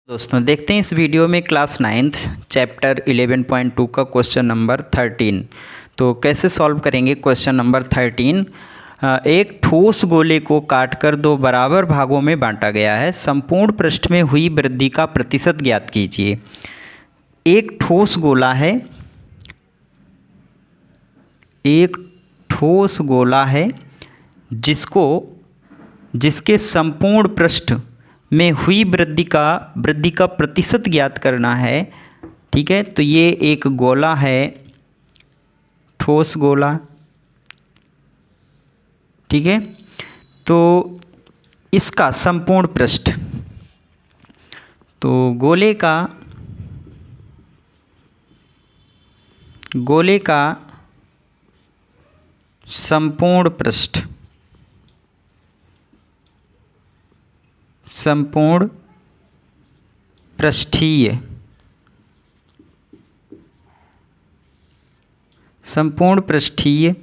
दोस्तों देखते हैं इस वीडियो में क्लास 9th चैप्टर 11.2 का क्वेश्चन नंबर 13। तो कैसे सॉल्व करेंगे क्वेश्चन नंबर 13। एक ठोस गोले को काटकर दो बराबर भागों में बांटा गया है। संपूर्ण पृष्ठ में हुई वृद्धि का प्रतिशत ज्ञात कीजिए। एक ठोस गोला है, एक ठोस गोला है जिसके संपूर्ण पृष्ठ में हुई वृद्धि का प्रतिशत ज्ञात करना है। ठीक है, तो ये एक गोला है, ठोस गोला। ठीक है, तो इसका संपूर्ण पृष्ठ, तो गोले का संपूर्ण पृष्ठ, संपूर्ण पृष्ठीय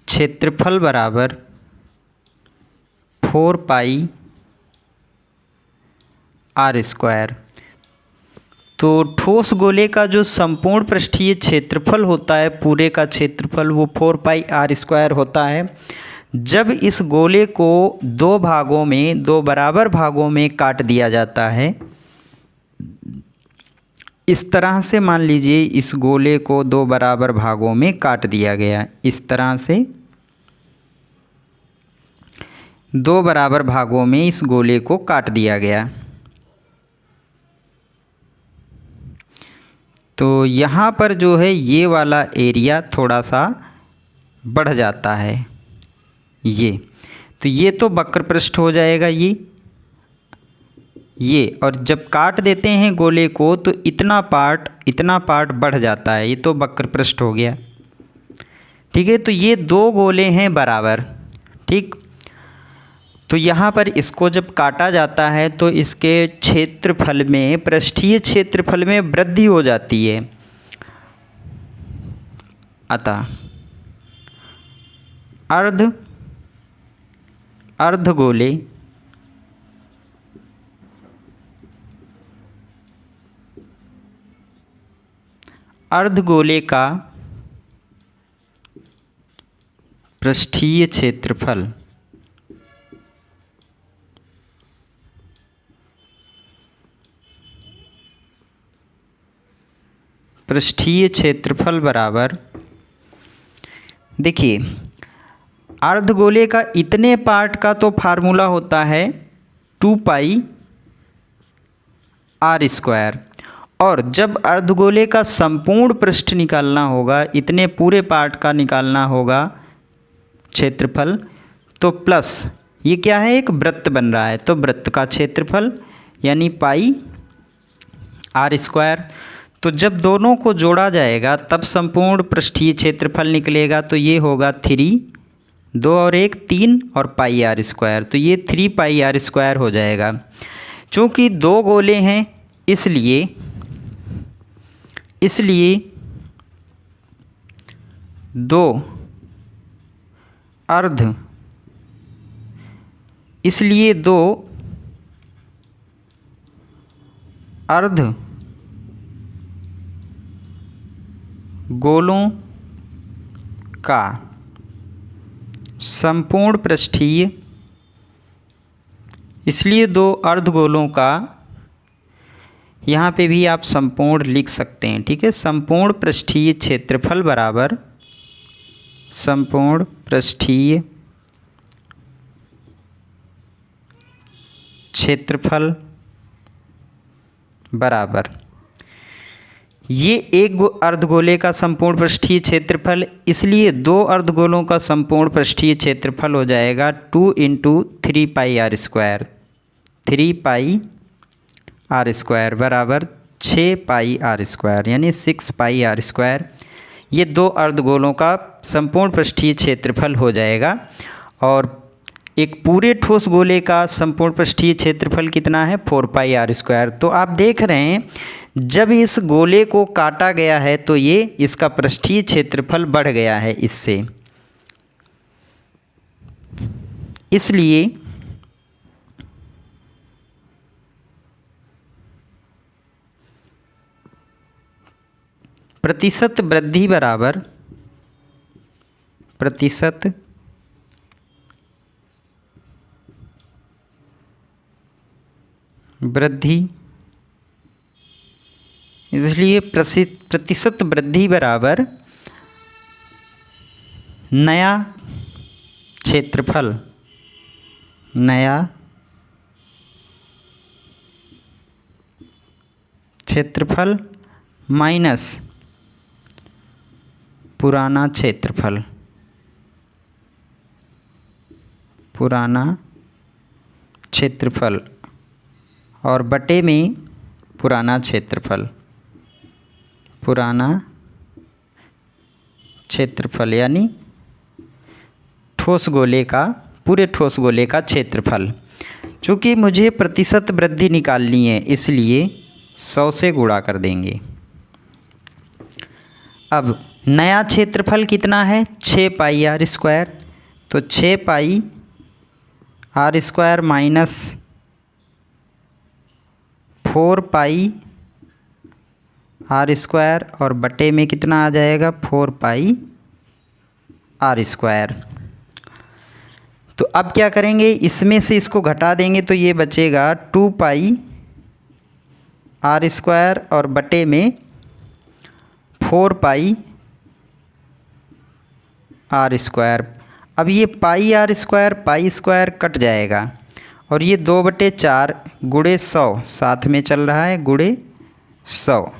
क्षेत्रफल बराबर 4 पाई आर स्क्वायर। तो ठोस गोले का जो संपूर्ण पृष्ठीय क्षेत्रफल होता है, पूरे का क्षेत्रफल, वो 4 पाई आर स्क्वायर होता है। जब इस गोले को दो बराबर भागों में काट दिया जाता है, इस तरह से मान लीजिए इस गोले को दो बराबर भागों में काट दिया गया, इस तरह से दो बराबर भागों में इस गोले को काट दिया गया। तो यहाँ पर जो है ये वाला एरिया थोड़ा सा बढ़ जाता है, तो ये तो वक्र पृष्ठ हो जाएगा ये, और जब काट देते हैं गोले को तो इतना पार्ट बढ़ जाता है, ये तो वक्र पृष्ठ हो गया। ठीक है, तो ये दो गोले हैं बराबर। ठीक, तो यहाँ पर इसको जब काटा जाता है तो इसके क्षेत्रफल में, पृष्ठीय क्षेत्रफल में वृद्धि हो जाती है। अतः अर्धगोले का पृष्ठीय क्षेत्रफल बराबर, देखिए अर्धगोले का इतने पार्ट का तो फार्मूला होता है 2 पाई आर स्क्वायर, और जब अर्धगोले का संपूर्ण पृष्ठ निकालना होगा, इतने पूरे पार्ट का निकालना होगा क्षेत्रफल, तो प्लस ये क्या है, एक वृत्त बन रहा है, तो वृत्त का क्षेत्रफल यानी पाई आर स्क्वायर। तो जब दोनों को जोड़ा जाएगा तब संपूर्ण पृष्ठीय क्षेत्रफल निकलेगा, तो ये होगा 3, 2 और 1 3 और पाई आर स्क्वायर, तो ये 3 पाई आर स्क्वायर हो जाएगा। चूँकि दो गोले हैं इसलिए दो अर्ध गोलों का संपूर्ण पृष्ठीय, इसलिए दो अर्धगोलों का, यहाँ पे भी आप संपूर्ण लिख सकते हैं। ठीक है, संपूर्ण पृष्ठीय क्षेत्रफल बराबर, संपूर्ण पृष्ठीय क्षेत्रफल बराबर, ये एक अर्धगोले का संपूर्ण पृष्ठीय क्षेत्रफल, इसलिए दो अर्धगोलों का संपूर्ण पृष्ठीय क्षेत्रफल हो जाएगा 2 × 3 pi r square, 3 pi r square बराबर 6 पाई आर स्क्वायर, यानी 6 पाई आर स्क्वायर। ये दो अर्धगोलों का संपूर्ण पृष्ठीय क्षेत्रफल हो जाएगा। और एक पूरे ठोस गोले का संपूर्ण पृष्ठीय क्षेत्रफल कितना है, 4 पाई आर स्क्वायर। तो आप देख रहे हैं जब इस गोले को काटा गया है तो ये इसका पृष्ठीय क्षेत्रफल बढ़ गया है इससे, इसलिए प्रतिशत वृद्धि बराबर प्रतिशत वृद्धि, इसलिए प्रतिशत वृद्धि बराबर नया क्षेत्रफल, नया क्षेत्रफल माइनस पुराना क्षेत्रफल, पुराना क्षेत्रफल और बटे में पुराना क्षेत्रफल, पुराना क्षेत्रफल यानी ठोस गोले का, पूरे ठोस गोले का क्षेत्रफल। चूँकि मुझे प्रतिशत वृद्धि निकालनी है इसलिए 100 से गुणा कर देंगे। अब नया क्षेत्रफल कितना है 6 पाई आर स्क्वायर, तो 6 pi r square minus 4 pi r square और बटे में कितना आ जाएगा 4 पाई आर स्क्वायर। तो अब क्या करेंगे, इसमें से इसको घटा देंगे तो ये बचेगा 2 पाई आर स्क्वायर और बटे में 4 पाई आर स्क्वायर। अब ये पाई आर स्क्वायर कट जाएगा और ये 2/4 गुणे 100 साथ में चल रहा है, गुणे 100।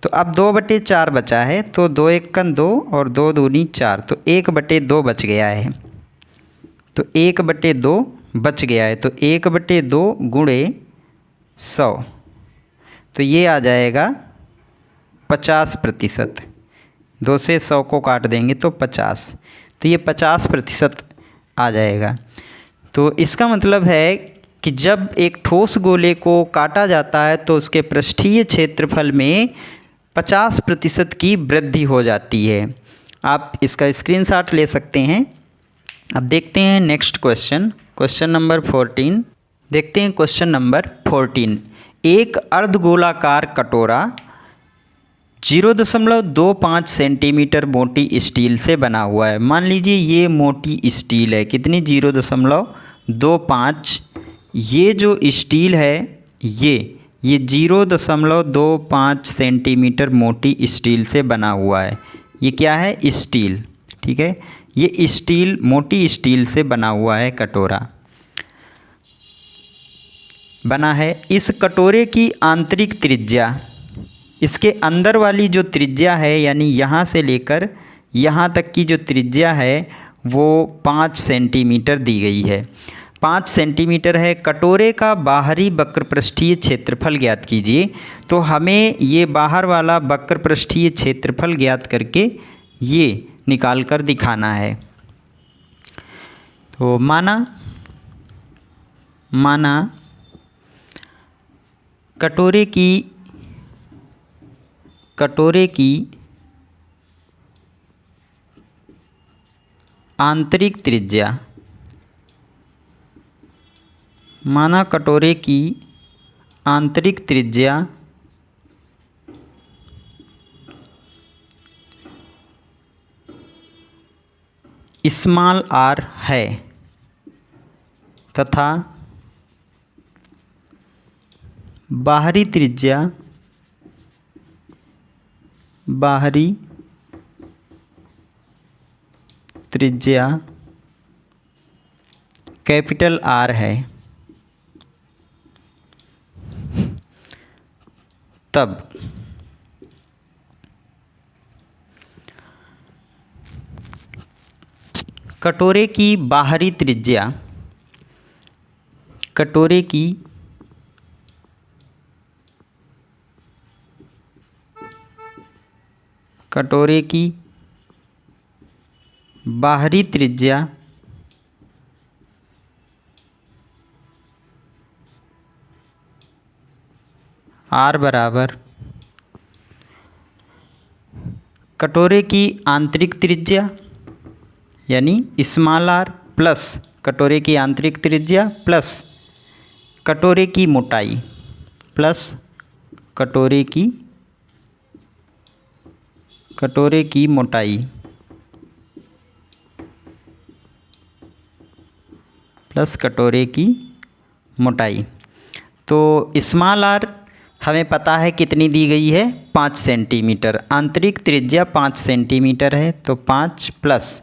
तो अब 2/4 बचा है, तो 2 एकन 2 और 2 दूनी 4, तो 1/2 बच गया है। तो 1/2 बच गया है, तो 1/2 गुणे 100, तो ये आ जाएगा 50%। 2 से 100 को काट देंगे तो 50, तो ये 50% आ जाएगा। तो इसका मतलब है कि जब एक ठोस गोले को काटा जाता है तो उसके पृष्ठीय क्षेत्रफल में 50% की वृद्धि हो जाती है। आप इसका स्क्रीनशॉट ले सकते हैं। अब देखते हैं नेक्स्ट क्वेश्चन, क्वेश्चन नंबर 14। देखते हैं क्वेश्चन नंबर 14। एक अर्धगोलाकार कटोरा 0.25 सेंटीमीटर मोटी स्टील से बना हुआ है। मान लीजिए ये मोटी स्टील है, कितनी 0.25। ये जो स्टील है ये 0.25 सेंटीमीटर मोटी स्टील से बना हुआ है। ये क्या है स्टील, ठीक है, ये स्टील मोटी स्टील से बना हुआ है कटोरा बना है। इस कटोरे की आंतरिक त्रिज्या, इसके अंदर वाली जो त्रिज्या है यानी यहाँ से लेकर यहाँ तक की जो त्रिज्या है वो 5 सेंटीमीटर दी गई है। 5 सेंटीमीटर है। कटोरे का बाहरी वक्रपृष्ठीय क्षेत्रफल ज्ञात कीजिए। तो हमें ये बाहर वाला वक्रपृष्ठीय क्षेत्रफल ज्ञात करके ये निकाल कर दिखाना है। तो माना कटोरे की आंतरिक त्रिज्या, माना कटोरे की आंतरिक त्रिज्या स्मॉल r है तथा बाहरी त्रिज्या कैपिटल R है, तब कटोरे की बाहरी त्रिज्या, कटोरे की बाहरी त्रिज्या R बराबर कटोरे की आंतरिक त्रिज्या यानी स्मॉल r प्लस कटोरे की आंतरिक त्रिज्या प्लस कटोरे की मोटाई प्लस कटोरे की कटोरे की मोटाई प्लस कटोरे की मोटाई। तो स्मॉल आर हमें पता है कितनी दी गई है, 5 सेंटीमीटर। आंतरिक त्रिज्या 5 सेंटीमीटर है, तो 5 प्लस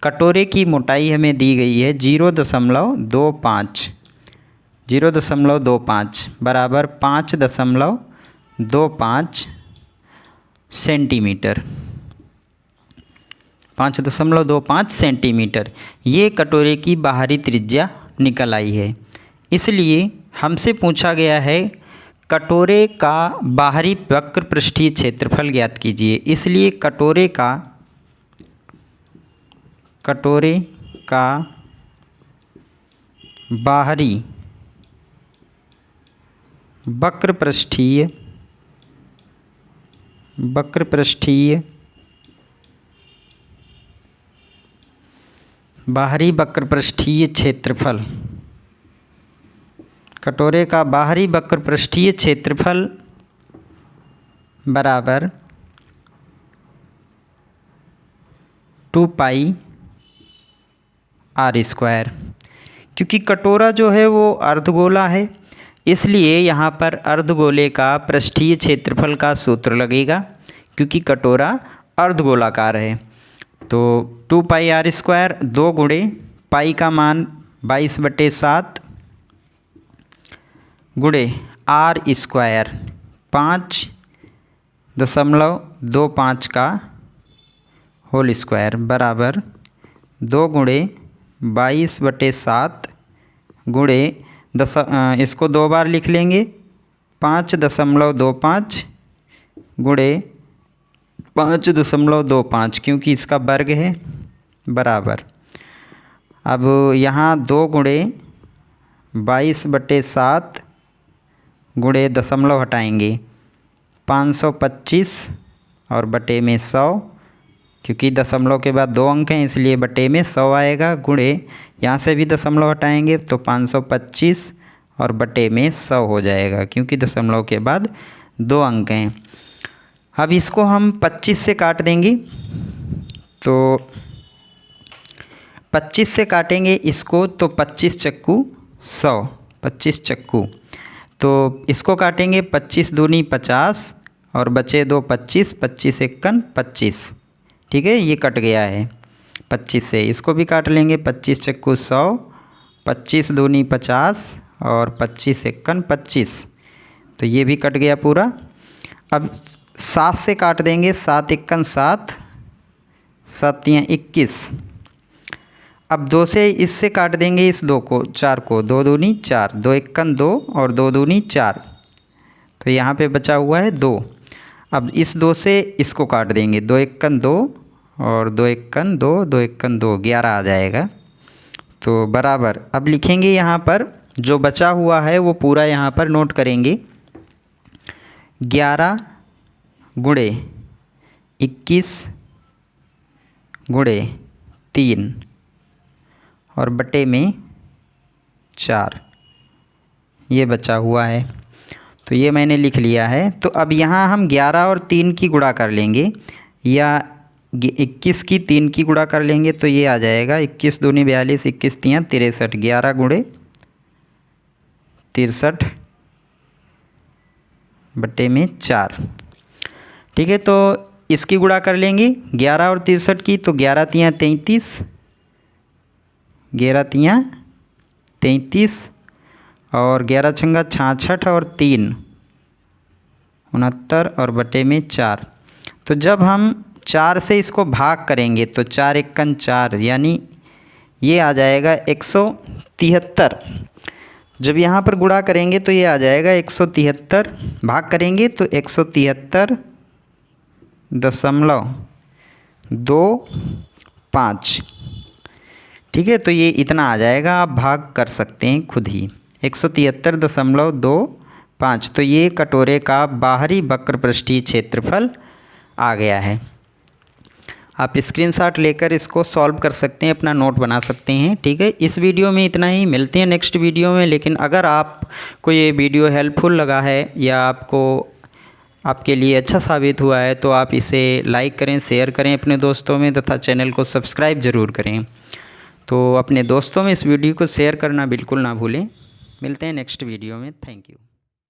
कटोरे की मोटाई हमें दी गई है 0.25 बराबर 5.25 सेंटीमीटर। 5.25 सेंटीमीटर ये कटोरे की बाहरी त्रिज्या निकल आई है। इसलिए हमसे पूछा गया है कटोरे का बाहरी वक्र पृष्ठीय क्षेत्रफल ज्ञात कीजिए। इसलिए कटोरे का बाहरी वक्र पृष्ठीय क्षेत्रफल, कटोरे का बाहरी वक्र पृष्ठीय क्षेत्रफल बराबर 2πr²। क्योंकि कटोरा जो है वो अर्धगोला है, इसलिए यहाँ पर अर्धगोले का पृष्ठीय क्षेत्रफल का सूत्र लगेगा, क्योंकि कटोरा अर्धगोलाकार है। तो 2πr², 2 गुणे पाई का मान 22/7 गुणे r², 5.25 का होल स्क्वायर बराबर 2 गुणे 22/7 गुणे इसको 2 बार लिख लेंगे, 5.25 गुणे 5.25, क्योंकि इसका वर्ग है, बराबर। अब यहाँ 2 गुणे 22/7 गुणे दशमलव हटाएंगे 525 और बटे में 100, क्योंकि दशमलव के बाद 2 अंक हैं इसलिए बटे में 100 आएगा, गुणे यहाँ से भी दशमलव हटाएंगे तो 525 और बटे में 100 हो जाएगा, क्योंकि दशमलव के बाद 2 अंक हैं। अब इसको हम 25 से काट देंगे, तो 25 से काटेंगे इसको तो 25 चक्कू 100, 25 चक्कू, तो इसको काटेंगे 25 दूनी 50 और बचे 2 25, 25 एकन 25, ठीक है, ये कट गया है 25 से। इसको भी काट लेंगे, 25 चक्कू 100, 25 दूनी 50 और 25 एकन 25, तो ये भी कट गया पूरा। अब 7 से काट देंगे, 7 एकन 7, 7 तियां 21। अब 2 से इससे काट देंगे इस 2 को, 4 को, 2 दूनी 4, 2 एकन 2 और 2 दूनी 4, तो यहाँ पे बचा हुआ है 2। अब इस 2 से इसको काट देंगे, 2 एकन 2 और 2 एकन 2, 2 एकन 2, 11 आ जाएगा, तो बराबर। अब लिखेंगे यहाँ पर जो बचा हुआ है वो पूरा यहाँ पर नोट करेंगे, 11 गुणे 21 गुणे 3 और बटे में 4, ये बचा हुआ है, तो ये मैंने लिख लिया है। तो अब यहाँ हम 11 और 3 की गुणा कर लेंगे, या 21 की 3 की गुणा कर लेंगे, तो ये आ जाएगा 21 दूनी 42, 21 तियां 63, 11 गुणे 63 बटे में 4, ठीक है। तो इसकी गुणा कर लेंगे 11 और 63 की, तो 11 तियां 33, 11 तियां 33 और 11 छंगा 66 और 3 69 और बटे में 4। तो जब हम 4 से इसको भाग करेंगे तो 4 एकन 4, यानी ये आ जाएगा 173। जब यहाँ पर गुणा करेंगे तो ये आ जाएगा 173, भाग करेंगे तो 173.25, ठीक है। तो ये इतना आ जाएगा, आप भाग कर सकते हैं खुद ही, 173.25। तो ये कटोरे का बाहरी वक्र पृष्ठीय क्षेत्रफल आ गया है। आप स्क्रीनशॉट लेकर इसको सॉल्व कर सकते हैं, अपना नोट बना सकते हैं, ठीक है। इस वीडियो में इतना ही, मिलते हैं नेक्स्ट वीडियो में। लेकिन अगर आपको ये वीडियो हेल्पफुल लगा है या आपको आपके लिए अच्छा साबित हुआ है तो आप इसे लाइक करें, शेयर करें अपने दोस्तों में तथा चैनल को सब्सक्राइब ज़रूर करें। तो अपने दोस्तों में इस वीडियो को शेयर करना बिल्कुल ना भूलें। मिलते हैं नेक्स्ट वीडियो में। Thank you.